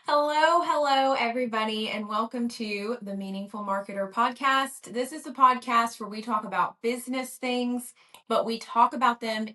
Hello, everybody, and welcome to the Meaningful Marketer podcast. This is a podcast where we talk about business things, but we talk about them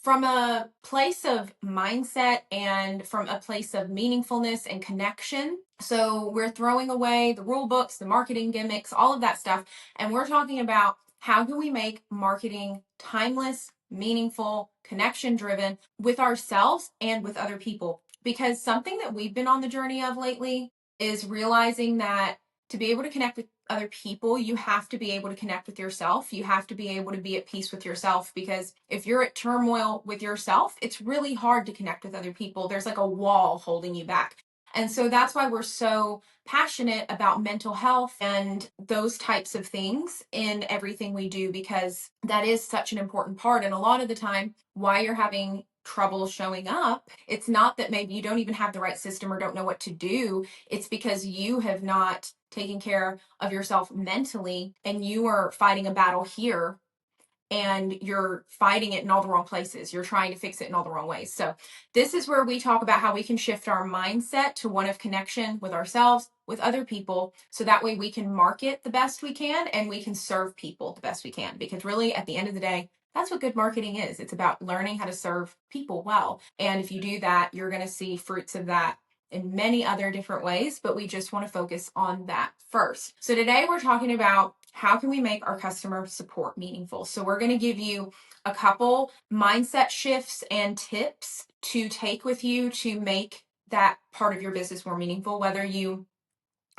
from a place of mindset and from a place of meaningfulness and connection. So we're throwing away the rule books, the marketing gimmicks, all of that stuff, and we're talking about how can we make marketing timeless, meaningful, connection driven with ourselves and with other people. Because something that we've been on the journey of lately is realizing that to be able to connect with other people, you have to be able to connect with yourself. You have to be able to be at peace with yourself, because if you're at turmoil with yourself, it's really hard to connect with other people. There's like a wall holding you back. And so that's why we're so passionate about mental health and those types of things in everything we do, because that is such an important part. And a lot of the time, why you're having trouble showing up, it's not that maybe you don't even have the right system or don't know what to do. It's because you have not taken care of yourself mentally, and you are fighting a battle here, and you're fighting it in all the wrong places. You're trying to fix it in all the wrong ways. So this is where we talk about how we can shift our mindset to one of connection with ourselves, with other people, so that way we can market the best we can and we can serve people the best we can. Because really, at the end of the day, that's what good marketing is. It's about learning how to serve people well. And if you do that, you're going to see fruits of that in many other different ways, but we just want to focus on that first. So today we're talking about how can we make our customer support meaningful. So we're going to give you a couple mindset shifts and tips to take with you to make that part of your business more meaningful, whether you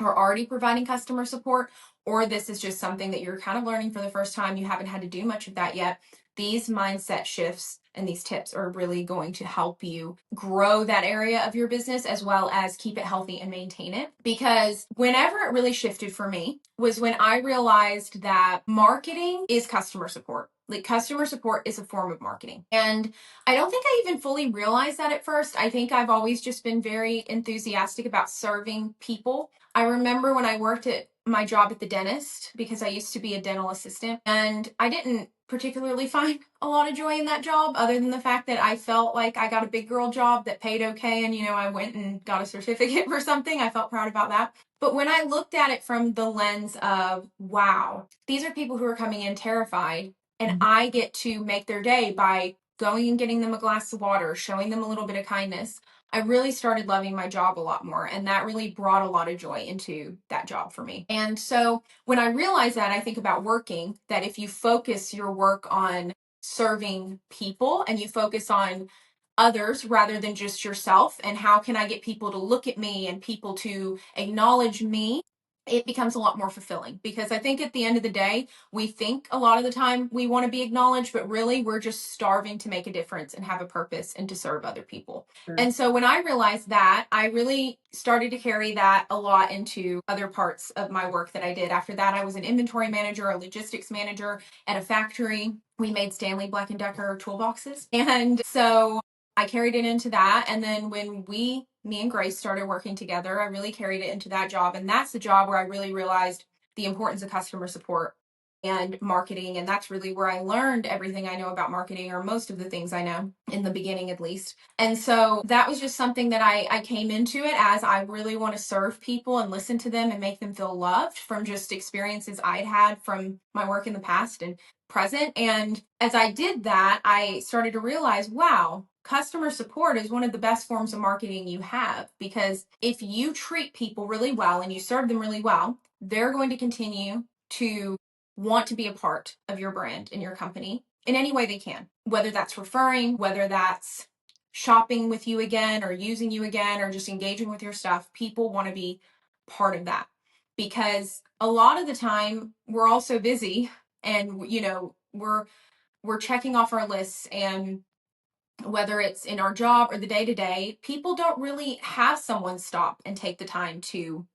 are already providing customer support or this is just something that you're kind of learning for the first time. You haven't had to do much of that yet. These mindset shifts and these tips are really going to help you grow that area of your business as well as keep it healthy and maintain it. Because whenever it really shifted for me was when I realized that marketing is customer support. Like, customer support is a form of marketing. And I don't think I even fully realized that at first. I think I've always just been very enthusiastic about serving people. I remember when I worked at my job at the dentist, because I used to be a dental assistant, and I didn't particularly find a lot of joy in that job, other than the fact that I felt like I got a big girl job that paid okay, and I went and got a certificate for something. I felt proud about that. But when I looked at it from the lens of, wow, these are people who are coming in terrified, and I get to make their day by going and getting them a glass of water, showing them a little bit of kindness, I really started loving my job a lot more. And that really brought a lot of joy into that job for me. And so when I realized that, I think about working, that if you focus your work on serving people and you focus on others rather than just yourself, and how can I get people to look at me and people to acknowledge me, it becomes a lot more fulfilling. Because I think at the end of the day, we think a lot of the time we want to be acknowledged, but really we're just starving to make a difference and have a purpose and to serve other people. Sure. And so when I realized that, I really started to carry that a lot into other parts of my work that I did. After that, I was an inventory manager, a logistics manager at a factory. We made Stanley Black & Decker toolboxes. And so I carried it into that. And then when me and Grace started working together, I really carried it into that job. And that's the job where I really realized the importance of customer support and marketing. And that's really where I learned everything I know about marketing, or most of the things I know, in the beginning at least. And so that was just something that I came into it as, I really want to serve people and listen to them and make them feel loved from just experiences I'd had from my work in the past and present. And as I did that, I started to realize, wow, customer support is one of the best forms of marketing you have. Because if you treat people really well and you serve them really well, they're going to continue to want to be a part of your brand and your company in any way they can, whether that's referring, whether that's shopping with you again or using you again or just engaging with your stuff. People want to be part of that, because a lot of the time we're all so busy, and we're checking off our lists, and whether it's in our job or the day-to-day, people don't really have someone stop and take the time to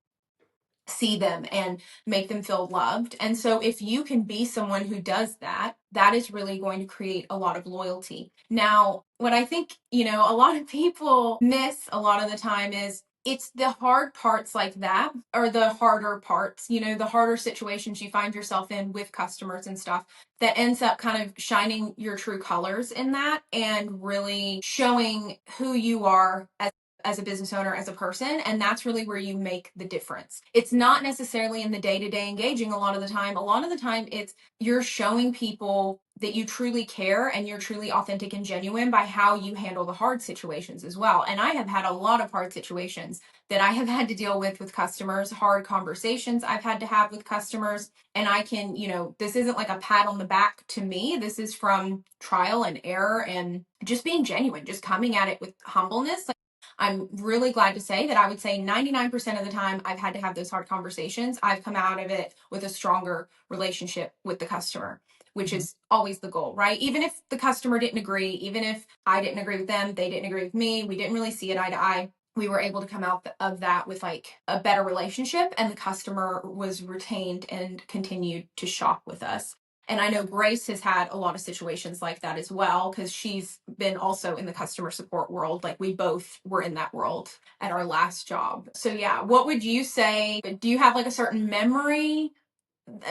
see them and make them feel loved. And so if you can be someone who does that, that is really going to create a lot of loyalty. Now, what I think, a lot of people miss a lot of the time is, it's the hard parts like that, or the harder parts, the harder situations you find yourself in with customers and stuff, that ends up kind of shining your true colors in that and really showing who you are as as a business owner, as a person. And that's really where you make the difference. It's not necessarily in the day-to-day engaging a lot of the time. A lot of the time, it's you're showing people that you truly care and you're truly authentic and genuine by how you handle the hard situations as well. And I have had a lot of hard situations that I have had to deal with customers, hard conversations I've had to have with customers. And I can, this isn't like a pat on the back to me. This is from trial and error and just being genuine, just coming at it with humbleness. I'm really glad to say that I would say 99% of the time I've had to have those hard conversations, I've come out of it with a stronger relationship with the customer, which is always the goal, right? Even if the customer didn't agree, even if I didn't agree with them, they didn't agree with me, we didn't really see it eye to eye, we were able to come out of that with like a better relationship, and the customer was retained and continued to shop with us. And I know Grace has had a lot of situations like that as well, because she's been also in the customer support world. Like we both were in that world at our last job. So yeah, what would you say? Do you have like a certain memory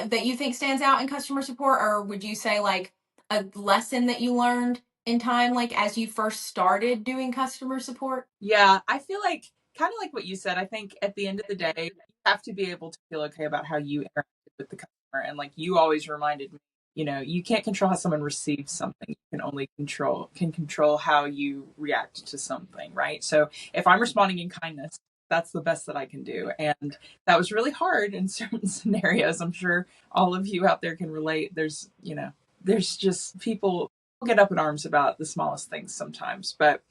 that you think stands out in customer support? Or would you say like a lesson that you learned in time, like as you first started doing customer support? Yeah, I feel like kind of like what you said. I think at the end of the day, you have to be able to feel okay about how you interacted with the customer. And like you always reminded me, you can't control how someone receives something. You can only control how you react to something, right? So if I'm responding in kindness, that's the best that I can do. And that was really hard in certain scenarios. I'm sure all of you out there can relate. There's just people get up in arms about the smallest things sometimes, but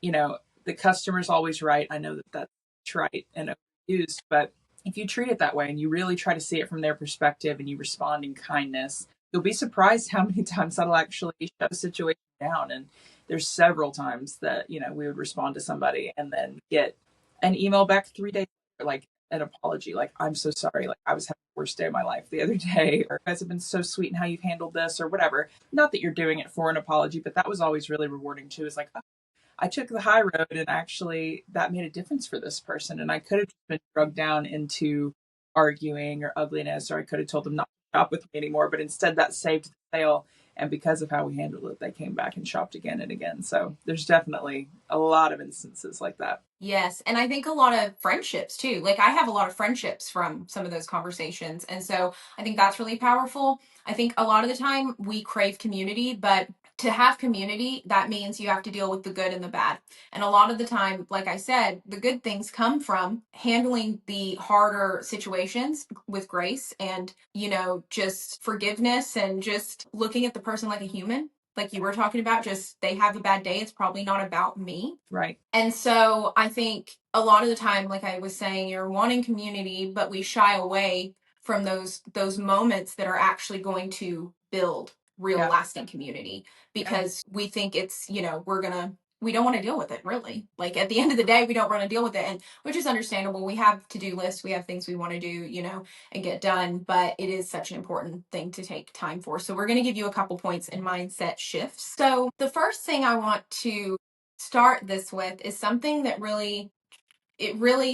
you know, the customer's always right. I know that that's trite and overused, but if you treat it that way and you really try to see it from their perspective and you respond in kindness, you'll be surprised how many times that'll actually shut a situation down. And there's several times that, we would respond to somebody and then get an email back 3 days later, like an apology, like, I'm so sorry. Like, I was having the worst day of my life the other day, or you guys have been so sweet in how you've handled this, or whatever. Not that you're doing it for an apology, but that was always really rewarding too. Is like, oh, I took the high road and actually that made a difference for this person. And I could have been drugged down into arguing or ugliness, or I could have told them not to shop with me anymore. But instead, that saved the sale. And because of how we handled it, they came back and shopped again and again. So there's definitely a lot of instances like that. Yes. And I think a lot of friendships too. Like I have a lot of friendships from some of those conversations. And so I think that's really powerful. I think a lot of the time we crave community, but to have community, that means you have to deal with the good and the bad. And a lot of the time, like I said, the good things come from handling the harder situations with grace and, just forgiveness and just looking at the person like a human. Like you were talking about, just they have a bad day. It's probably not about me. Right. And so I think a lot of the time, like I was saying, you're wanting community, but we shy away from those moments that are actually going to build real lasting community because we think it's, we don't want to deal with it really. Like at the end of the day, we don't want to deal with it. And which is understandable. We have to-do lists, we have things we want to do, and get done, but it is such an important thing to take time for. So we're going to give you a couple points in mindset shifts. So the first thing I want to start this with is something that really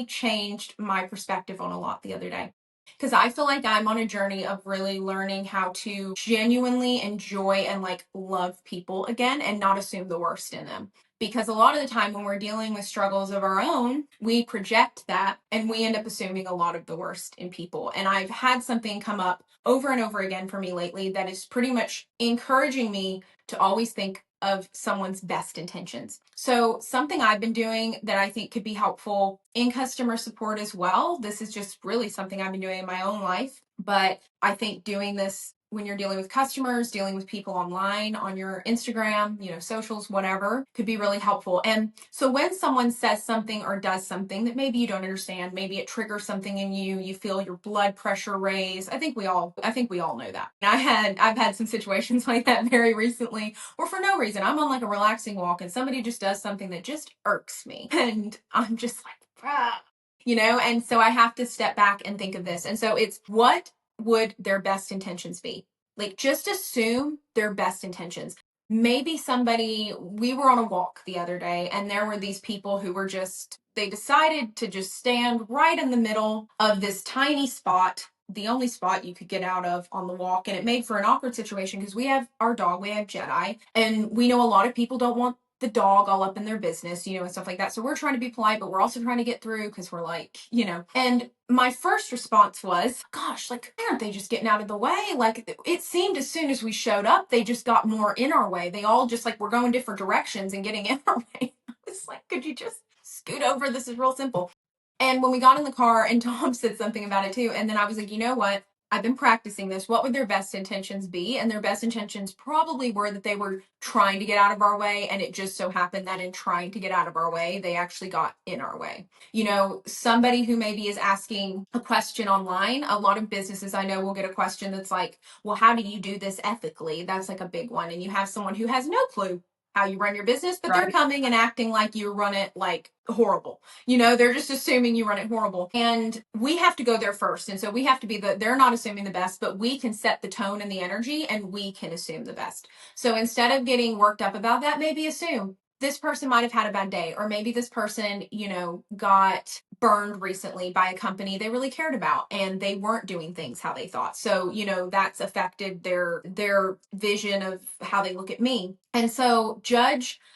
changed my perspective on a lot the other day, because I feel like I'm on a journey of really learning how to genuinely enjoy and like love people again and not assume the worst in them. Because a lot of the time when we're dealing with struggles of our own, we project that and we end up assuming a lot of the worst in people. And I've had something come up over and over again for me lately that is pretty much encouraging me to always think of someone's best intentions. So something I've been doing that I think could be helpful in customer support as well. This is just really something I've been doing in my own life, but I think doing this when you're dealing with customers, dealing with people online, on your Instagram, socials, whatever, could be really helpful. And so when someone says something or does something that maybe you don't understand, maybe it triggers something in you, you feel your blood pressure raise. I think we all know that. I've had some situations like that very recently, or for no reason. I'm on like a relaxing walk and somebody just does something that just irks me. And I'm just like, ah. And so I have to step back and think of this. And so it's, what would their best intentions be? Like, just assume their best intentions. Maybe we were on a walk the other day and there were these people who were they decided to just stand right in the middle of this tiny spot, the only spot you could get out of on the walk. And it made for an awkward situation because we have our dog, we have Jedi, and we know a lot of people don't want the dog all up in their business, and stuff like that. So we're trying to be polite, but we're also trying to get through because we're like, And my first response was, gosh, like, why aren't they just getting out of the way? Like, it seemed as soon as we showed up, they just got more in our way. They all just like were going different directions and getting in our way. It's like, could you just scoot over? This is real simple. And when we got in the car, and Tom said something about it too, and then I was like, you know what? I've been practicing this. What would their best intentions be? And their best intentions probably were that they were trying to get out of our way. And it just so happened that in trying to get out of our way, they actually got in our way. Somebody who maybe is asking a question online, a lot of businesses I know will get a question that's like, well, how do you do this ethically? That's like a big one. And you have someone who has no clue how you run your business, but they're coming and acting like you run it like horrible. They're just assuming you run it horrible. And we have to go there first. And so we have to be they're not assuming the best, but we can set the tone and the energy and we can assume the best. So instead of getting worked up about that, maybe assume this person might have had a bad day, or maybe this person, got burned recently by a company they really cared about and they weren't doing things how they thought. So, that's affected their vision of how they look at me. And so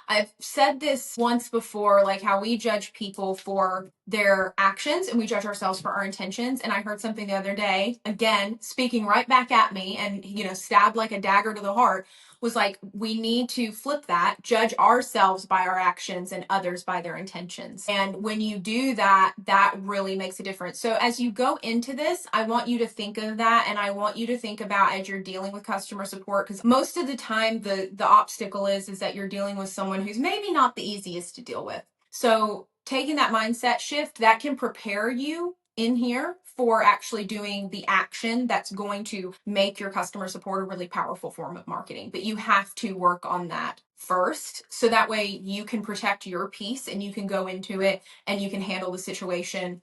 I've said this once before, like how we judge people for their actions and we judge ourselves for our intentions. And I heard something the other day, again, speaking right back at me and, stabbed like a dagger to the heart, was like, we need to flip that, judge ourselves by our actions and others by their intentions. And when you do that, that really makes a difference. So as you go into this, I want you to think of that. And I want you to think about as you're dealing with customer support, because most of the time the obstacle is that you're dealing with someone who's maybe not the easiest to deal with. So taking that mindset shift, that can prepare you in here for actually doing the action that's going to make your customer support a really powerful form of marketing. But you have to work on that first, so that way you can protect your peace and you can go into it and you can handle the situation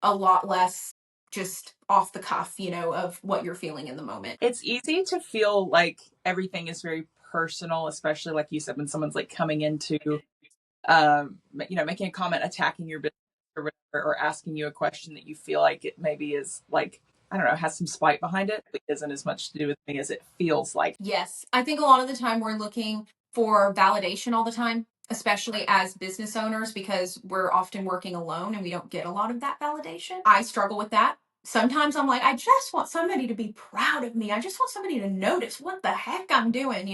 a lot less just off the cuff, of what you're feeling in the moment. It's easy to feel like everything is very personal, especially like you said, when someone's like coming into making a comment, attacking your business or whatever, or asking you a question that you feel like it maybe is like, I don't know, has some spite behind it, but isn't as much to do with me as it feels like. Yes. I think a lot of the time we're looking for validation all the time, especially as business owners, because we're often working alone and we don't get a lot of that validation. I struggle with that. Sometimes I'm like, I just want somebody to be proud of me. I just want somebody to notice what the heck I'm doing,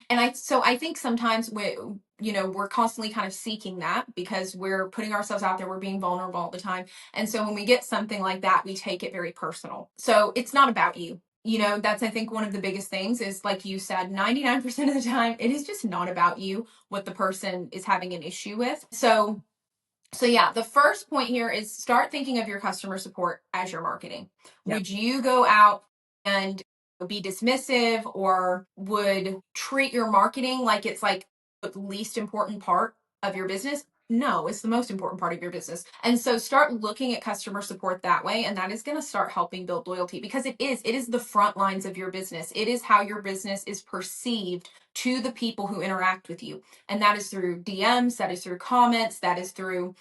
And I think sometimes we're constantly kind of seeking that because we're putting ourselves out there, we're being vulnerable all the time. And so when we get something like that, we take it very personal. So it's not about you. That's, I think, one of the biggest things is, like you said, 99% of the time, it is just not about you, what the person is having an issue with. So yeah, the first point here is start thinking of your customer support as your marketing. Yep. Would you go out and be dismissive, or would treat your marketing like it's like the least important part of your business? No, it's the most important part of your business. And so start looking at customer support that way. And that is going to start helping build loyalty, because it is the front lines of your business. It is how your business is perceived to the people who interact with you. And that is through DMs, that is through comments, that is through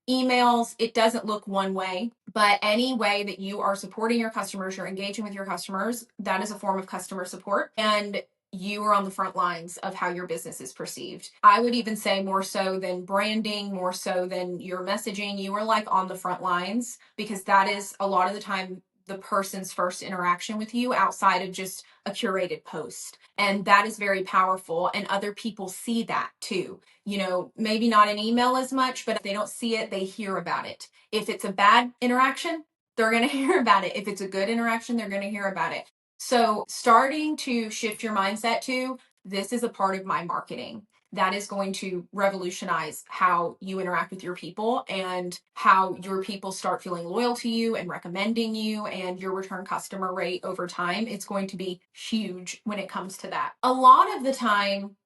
emails. It doesn't look one way, but any way that you are supporting your customers, you're engaging with your customers, that is a form of customer support. And you are on the front lines of how your business is perceived. I would even say more so than branding, more so than your messaging, you are like on the front lines, because that is a lot of the time the person's first interaction with you outside of just a curated post. And that is very powerful. And other people see that too. Maybe not in email as much, but if they don't see it, they hear about it. If it's a bad interaction, they're going to hear about it. If it's a good interaction, they're going to hear about it. So starting to shift your mindset to, this is a part of my marketing. That is going to revolutionize how you interact with your people and how your people start feeling loyal to you and recommending you, and your return customer rate over time. It's going to be huge when it comes to that. A lot of the time,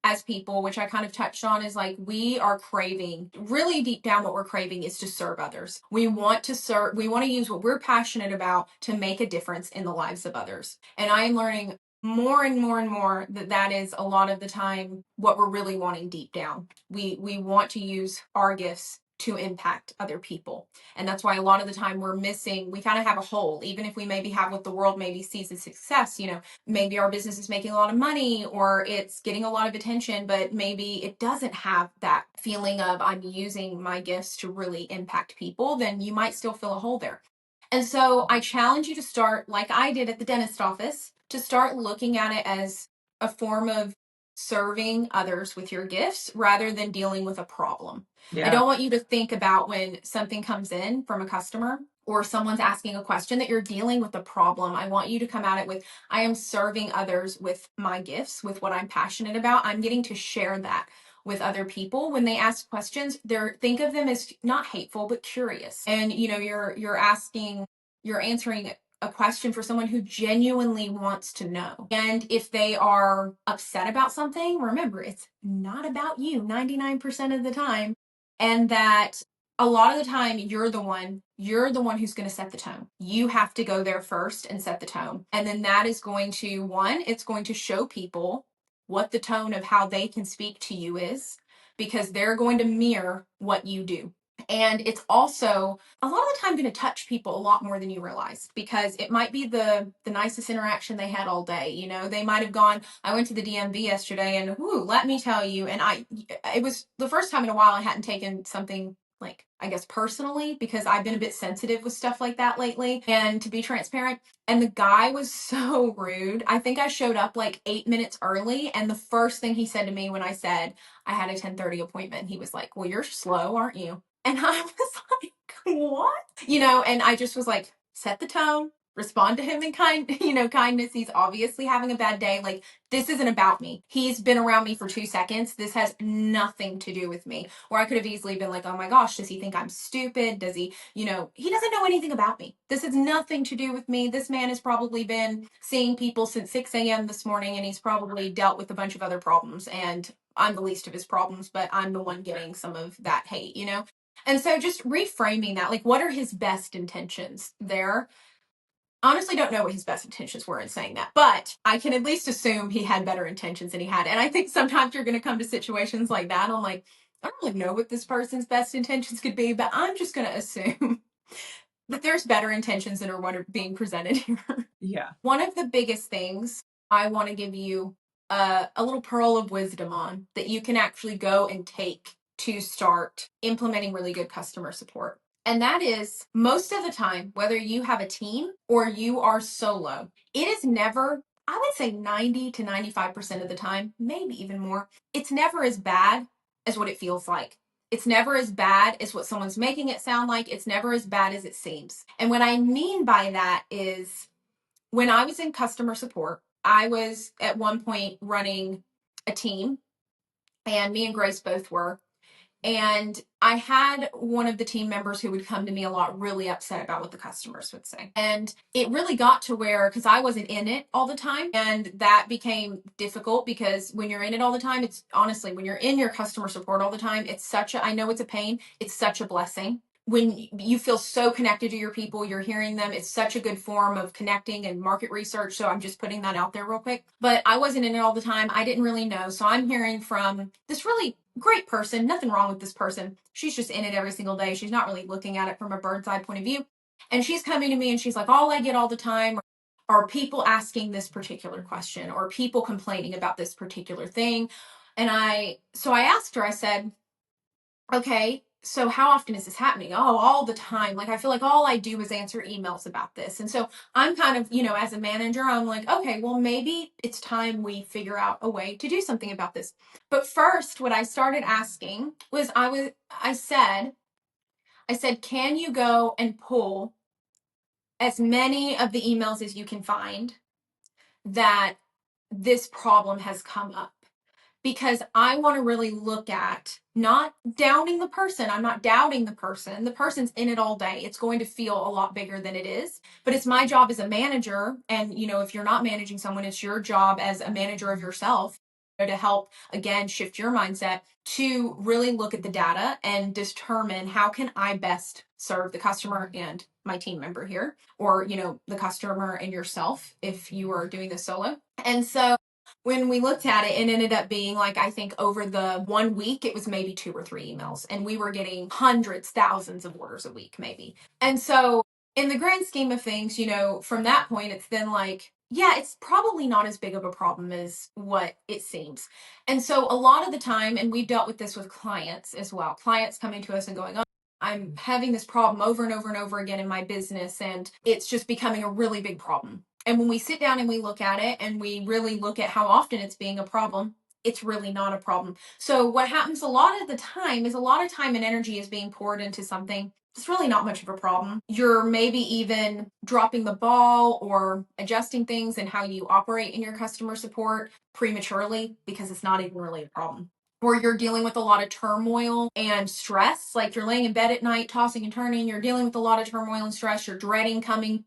as people, which I kind of touched on, is like we are craving, really deep down, what we're craving is to serve others. We want to serve, we want to use what we're passionate about to make a difference in the lives of others. And I am learning more and more and more that is a lot of the time what we're really wanting deep down. We want to use our gifts to impact other people. And that's why a lot of the time we kind of have a hole, even if we maybe have what the world maybe sees as success. Maybe our business is making a lot of money or it's getting a lot of attention, but maybe it doesn't have that feeling of I'm using my gifts to really impact people. Then you might still feel a hole there. And so I challenge you to start, like I did at the dentist office, to start looking at it as a form of serving others with your gifts rather than dealing with a problem. I don't want you to think about when something comes in from a customer or someone's asking a question that you're dealing with a problem. I want you to come at it with, I am serving others with my gifts, with what I'm passionate about. I'm getting to share that with other people. When they ask questions, think of them as not hateful but curious. And you're answering a question for someone who genuinely wants to know. And if they are upset about something, remember, it's not about you 99% of the time. And that a lot of the time you're the one who's going to set the tone. You have to go there first and set the tone. And then that is going to, it's going to show people what the tone of how they can speak to you is, because they're going to mirror what you do. And it's also a lot of the time going to touch people a lot more than you realize, because it might be the nicest interaction they had all day. They might have gone, I went to the DMV yesterday and let me tell you, and it was the first time in a while I hadn't taken something like, I guess, personally, because I've been a bit sensitive with stuff like that lately. And to be transparent, and the guy was so rude. I think I showed up like 8 minutes early, and the first thing he said to me when I said I had a 10:30 appointment, he was like, well, you're slow, aren't you? And I was like, what? And I just was like, set the tone, respond to him in kindness. He's obviously having a bad day. Like, this isn't about me. He's been around me for 2 seconds. This has nothing to do with me. Or I could have easily been like, oh my gosh, does he think I'm stupid? Does he, he doesn't know anything about me. This has nothing to do with me. This man has probably been seeing people since 6 a.m. this morning, and he's probably dealt with a bunch of other problems. And I'm the least of his problems, but I'm the one getting some of that hate, And so just reframing that, like, what are his best intentions there? Honestly, don't know what his best intentions were in saying that, but I can at least assume he had better intentions than he had. And I think sometimes you're going to come to situations like that. I'm like, I don't really know what this person's best intentions could be, but I'm just going to assume that there's better intentions than are what are being presented here. Yeah. One of the biggest things I want to give you a little pearl of wisdom on that you can actually go and take to start implementing really good customer support. And that is, most of the time, whether you have a team or you are solo, it is never, I would say 90 to 95% of the time, maybe even more, it's never as bad as what it feels like. It's never as bad as what someone's making it sound like. It's never as bad as it seems. And what I mean by that is, when I was in customer support, I was at one point running a team, and me and Grace both were. And I had one of the team members who would come to me a lot really upset about what the customers would say. And it really got to where, because I wasn't in it all the time, and that became difficult, because when you're in it all the time, it's honestly, when you're in your customer support all the time, I know it's a pain, it's such a blessing. When you feel so connected to your people, you're hearing them, it's such a good form of connecting and market research. So I'm just putting that out there real quick. But I wasn't in it all the time. I didn't really know. So I'm hearing from this really great person, nothing wrong with this person. She's just in it every single day. She's not really looking at it from a bird's eye point of view. And she's coming to me and she's like, all I get all the time are people asking this particular question or people complaining about this particular thing. And so I asked her, I said, okay, so how often is this happening? Oh, all the time. Like, I feel like all I do is answer emails about this. And so I'm kind of, as a manager, I'm like, okay, well, maybe it's time we figure out a way to do something about this. But first, what I started asking was, I said, can you go and pull as many of the emails as you can find that this problem has come up? Because I want to really look at not downing the person. I'm not doubting the person. The person's in it all day. It's going to feel a lot bigger than it is. But it's my job as a manager. And, if you're not managing someone, it's your job as a manager of yourself to help, again, shift your mindset to really look at the data and determine how can I best serve the customer and my team member here, or, the customer and yourself if you are doing this solo. And so When we looked at it, it ended up being like, I think over the 1 week, it was maybe 2 or 3 emails. And we were getting hundreds, thousands of orders a week, maybe. And so, in the grand scheme of things, from that point, it's then like, yeah, it's probably not as big of a problem as what it seems. And so, a lot of the time, and we've dealt with this with clients as well, clients coming to us and going, I'm having this problem over and over and over again in my business, and it's just becoming a really big problem. And when we sit down and we look at it and we really look at how often it's being a problem, it's really not a problem. So, what happens a lot of the time is a lot of time and energy is being poured into something. It's really not much of a problem. You're maybe even dropping the ball or adjusting things and how you operate in your customer support prematurely because it's not even really a problem. Or you're dealing with a lot of turmoil and stress, like you're laying in bed at night, tossing and turning, you're dealing with a lot of turmoil and stress, you're dreading coming,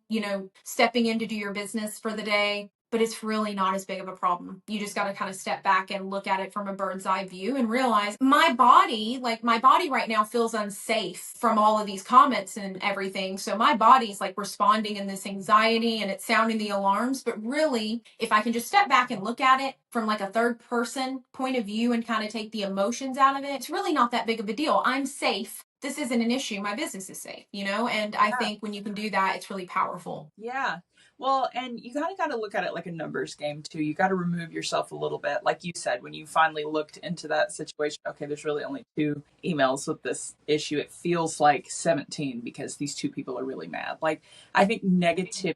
stepping in to do your business for the day, but it's really not as big of a problem. You just got to kind of step back and look at it from a bird's eye view and realize my body right now feels unsafe from all of these comments and everything. So my body's like responding in this anxiety and it's sounding the alarms. But really, if I can just step back and look at it from like a third person point of view and kind of take the emotions out of it, it's really not that big of a deal. I'm safe. This isn't an issue. My business is safe, and I think when you can do that, it's really powerful. Yeah. Well, and you kind of got to look at it like a numbers game too. You got to remove yourself a little bit. Like you said, when you finally looked into that situation, okay, there's really only 2 emails with this issue. It feels like 17 because these 2 people are really mad. Like, I think negativity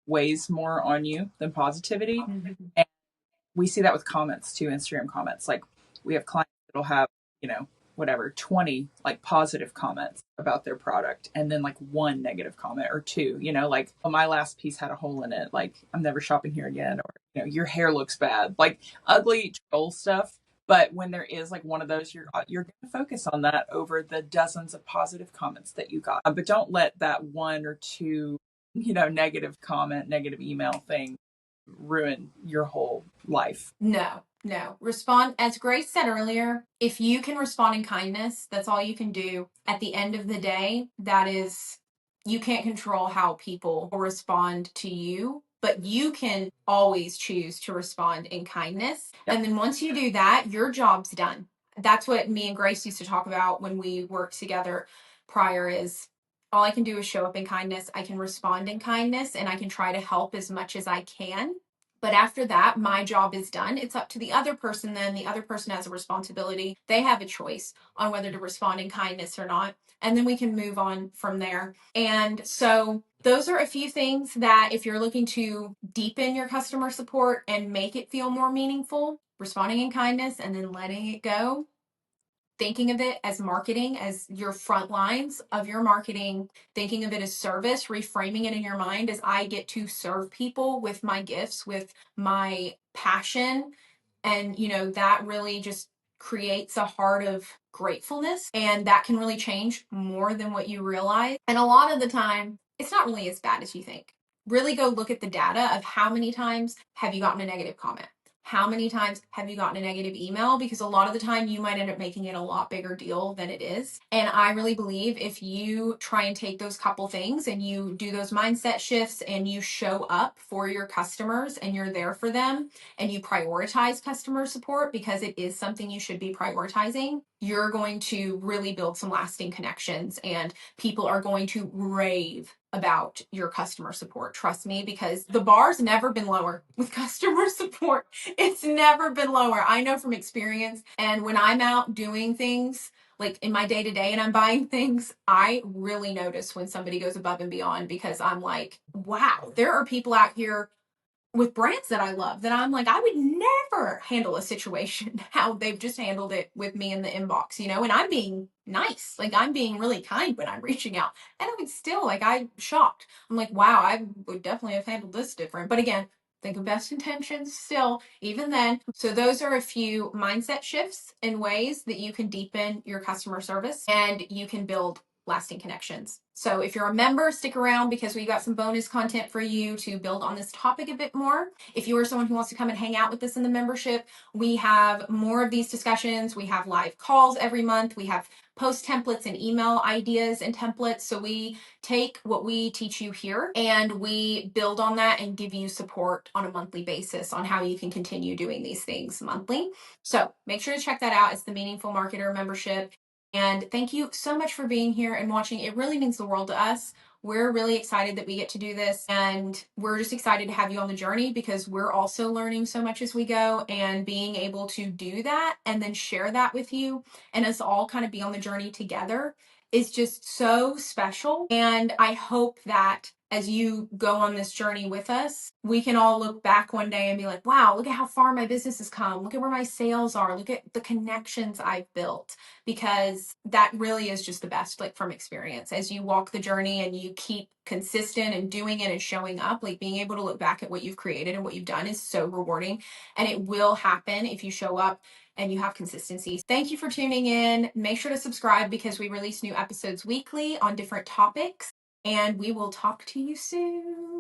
weighs more on you than positivity. And we see that with comments too, Instagram comments. Like, we have clients that'll have, whatever, 20 like positive comments about their product and then like one negative comment or two, like, oh, my last piece had a hole in it. Like, I'm never shopping here again. Or, your hair looks bad. Like, ugly troll stuff. But when there is like one of those, you're going to focus on that over the dozens of positive comments that you got. But don't let that one or two, negative comment, negative email thing ruin your whole life. No. Respond, as Grace said earlier, if you can respond in kindness, that's all you can do. At the end of the day, you can't control how people respond to you, but you can always choose to respond in kindness. Yep. And then once you do that, your job's done. That's what me and Grace used to talk about when we worked together prior is all I can do is show up in kindness. I can respond in kindness and I can try to help as much as I can. But after that, my job is done. It's up to the other person then. The other person has a responsibility. They have a choice on whether to respond in kindness or not. And then we can move on from there. And so those are a few things that if you're looking to deepen your customer support and make it feel more meaningful, responding in kindness and then letting it go, thinking of it as marketing, as your front lines of your marketing, thinking of it as service, reframing it in your mind as I get to serve people with my gifts, with my passion. And, that really just creates a heart of gratefulness. And that can really change more than what you realize. And a lot of the time, it's not really as bad as you think. Really go look at the data of how many times have you gotten a negative comment? How many times have you gotten a negative email? Because a lot of the time you might end up making it a lot bigger deal than it is. And I really believe if you try and take those couple things and you do those mindset shifts and you show up for your customers and you're there for them and you prioritize customer support because it is something you should be prioritizing, you're going to really build some lasting connections and people are going to rave about your customer support. Trust me, because the bar's never been lower with customer support. It's never been lower. I know from experience. And when I'm out doing things like in my day to day and I'm buying things, I really notice when somebody goes above and beyond because I'm like, wow, there are people out here with brands that I love that I'm like, I would never handle a situation how they've just handled it with me in the inbox, and I'm being nice. Like I'm being really kind when I'm reaching out. And I would still I'm shocked. I'm like, wow, I would definitely have handled this different. But again, think of best intentions still, even then. So those are a few mindset shifts and ways that you can deepen your customer service and you can build lasting connections. So if you're a member, stick around because we got some bonus content for you to build on this topic a bit more. If you are someone who wants to come and hang out with us in the membership, we have more of these discussions. We have live calls every month. We have post templates and email ideas and templates. So we take what we teach you here and we build on that and give you support on a monthly basis on how you can continue doing these things monthly. So make sure to check that out. It's the Meaningful Marketer membership. And thank you so much for being here and watching. It really means the world to us. We're really excited that we get to do this, and we're just excited to have you on the journey because we're also learning so much as we go, and being able to do that and then share that with you and us all kind of be on the journey together is just so special. And I hope that as you go on this journey with us, we can all look back one day and be like, wow, look at how far my business has come. Look at where my sales are. Look at the connections I've built, because that really is just the best, like from experience. As you walk the journey and you keep consistent and doing it and showing up, like being able to look back at what you've created and what you've done is so rewarding. And it will happen if you show up and you have consistency. Thank you for tuning in. Make sure to subscribe because we release new episodes weekly on different topics, and we will talk to you soon.